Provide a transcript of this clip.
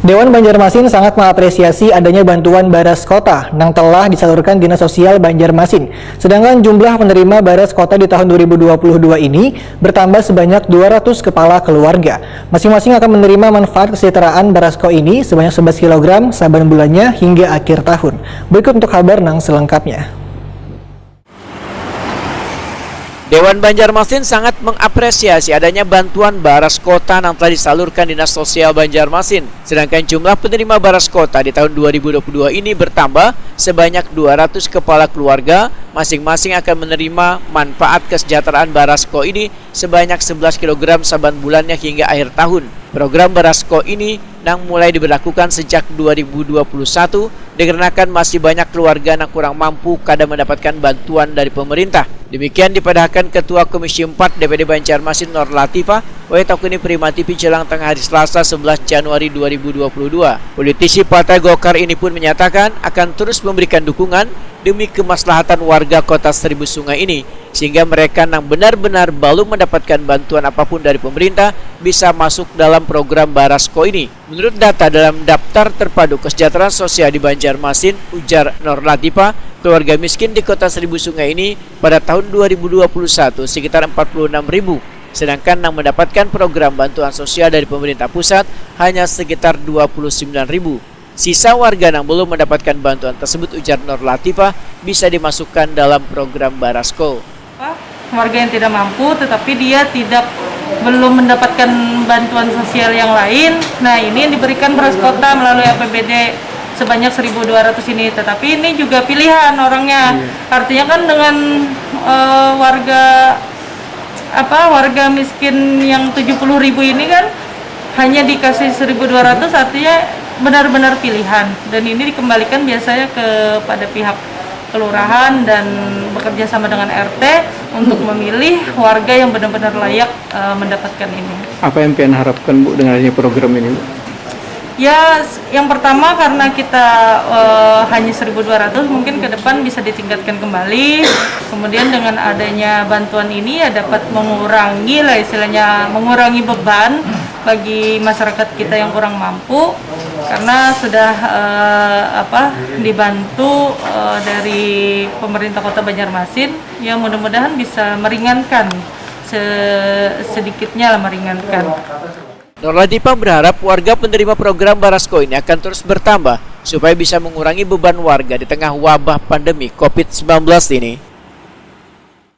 Dewan Banjarmasin sangat mengapresiasi adanya bantuan Baras Kota yang telah disalurkan Dinas Sosial Banjarmasin. Sedangkan jumlah penerima Baras Kota di tahun 2022 ini bertambah sebanyak 200 kepala keluarga. Masing-masing akan menerima manfaat kesejahteraan Barasko ini sebanyak 11 kg saban bulannya hingga akhir tahun. Berikut untuk kabar nang selengkapnya. Dewan Banjarmasin sangat mengapresiasi adanya bantuan Baras Kota yang telah disalurkan Dinas Sosial Banjarmasin. Sedangkan jumlah penerima Baras Kota di tahun 2022 ini bertambah sebanyak 200 kepala keluarga. Masing-masing akan menerima manfaat kesejahteraan Barasko ini sebanyak 11 kg saban bulannya hingga akhir tahun. Program Barasko ini yang mulai diberlakukan sejak 2021 dikarenakan masih banyak keluarga yang kurang mampu kadang mendapatkan bantuan dari pemerintah. Demikian dipadahkan Ketua Komisi 4 DPD Banjarmasin Nur Latifah Wetokuni Prima TV jelang tengah hari Selasa 11 Januari 2022. Politisi Partai Golkar ini pun menyatakan akan terus memberikan dukungan demi kemaslahatan warga Kota Seribu Sungai ini sehingga mereka yang benar-benar belum mendapatkan bantuan apapun dari pemerintah bisa masuk dalam program Barasko ini. Menurut data dalam daftar terpadu kesejahteraan sosial di Banjarmasin, ujar Nur Latifah, keluarga miskin di Kota Seribu Sungai ini pada tahun 2021 sekitar 46.000, sedangkan yang mendapatkan program bantuan sosial dari pemerintah pusat hanya sekitar 29.000. Sisa warga yang belum mendapatkan bantuan tersebut, ujar Nur Latifah, bisa dimasukkan dalam program Barasko. Warga yang tidak mampu tetapi dia belum mendapatkan bantuan sosial yang lain. Nah, ini yang diberikan Baras Kota melalui APBD sebanyak 1.200 ini. Tetapi ini juga pilihan orangnya. Artinya kan dengan warga miskin yang 70.000 ini kan hanya dikasih 1.200, artinya benar-benar pilihan. Dan ini dikembalikan biasanya kepada pihak kelurahan dan bekerja sama dengan RT untuk memilih warga yang benar-benar layak mendapatkan ini. Apa yang pian harapkan Bu dengan adanya program ini, Bu? Ya, yang pertama karena kita hanya 1.200, mungkin ke depan bisa ditingkatkan kembali. Kemudian dengan adanya bantuan ini ya dapat mengurangi lah istilahnya, mengurangi beban bagi masyarakat kita yang kurang mampu karena sudah dibantu dari pemerintah Kota Banjarmasin yang mudah-mudahan bisa meringankan sedikitnya lah meringankan. Nur Latifah berharap warga penerima program Barasko ini akan terus bertambah supaya bisa mengurangi beban warga di tengah wabah pandemi COVID-19 ini.